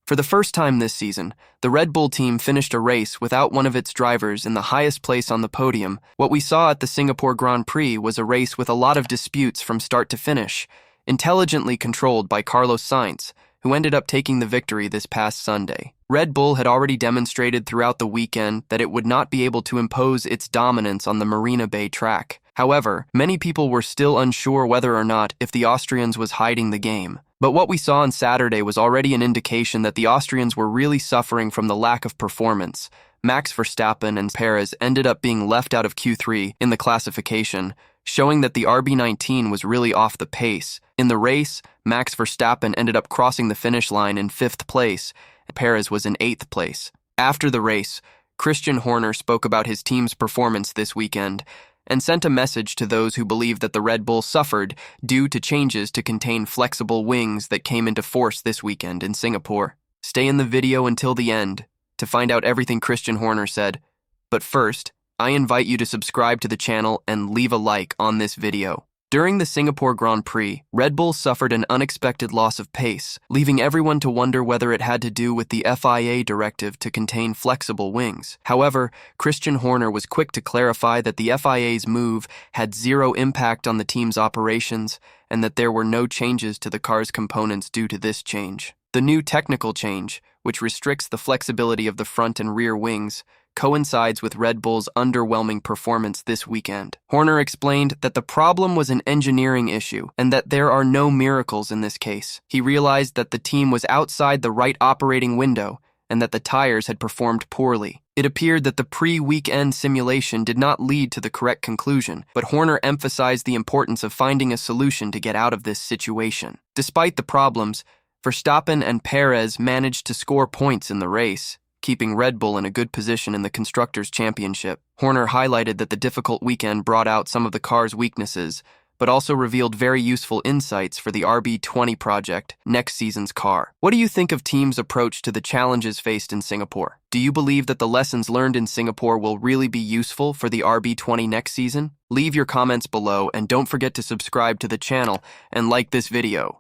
For the first time this season, the Red Bull team finished a race without one of its drivers in the highest place on the podium. What we saw at the Singapore Grand Prix was a race with a lot of disputes from start to finish, intelligently controlled by Carlos Sainz, who ended up taking the victory this past Sunday. Red Bull had already demonstrated throughout the weekend that it would not be able to impose its dominance on the Marina Bay track. However, many people were still unsure whether or not if the Austrians was hiding the game. But what we saw on Saturday was already an indication that the Austrians were really suffering from the lack of performance. Max Verstappen and Perez ended up being left out of Q3 in the classification, showing that the RB19 was really off the pace. In the race, Max Verstappen ended up crossing the finish line in 5th place, and Perez was in 8th place. After the race, Christian Horner spoke about his team's performance this weekend and sent a message to those who believe that the Red Bull suffered due to changes to contain flexible wings that came into force this weekend in Singapore. Stay in the video until the end to find out everything Christian Horner said. But first, I invite you to subscribe to the channel and leave a like on this video. During the Singapore Grand Prix, Red Bull suffered an unexpected loss of pace, leaving everyone to wonder whether it had to do with the FIA directive to contain flexible wings. However, Christian Horner was quick to clarify that the FIA's move had zero impact on the team's operations and that there were no changes to the car's components due to this change. The new technical change, which restricts the flexibility of the front and rear wings, coincides with Red Bull's underwhelming performance this weekend. Horner explained that the problem was an engineering issue and that there are no miracles in this case. He realized that the team was outside the right operating window and that the tires had performed poorly. It appeared that the pre-weekend simulation did not lead to the correct conclusion, but Horner emphasized the importance of finding a solution to get out of this situation. Despite the problems, Verstappen and Perez managed to score points in the race, keeping Red Bull in a good position in the Constructors' Championship. Horner highlighted that the difficult weekend brought out some of the car's weaknesses, but also revealed very useful insights for the RB20 project, next season's car. What do you think of teams' approach to the challenges faced in Singapore? Do you believe that the lessons learned in Singapore will really be useful for the RB20 next season? Leave your comments below and don't forget to subscribe to the channel and like this video.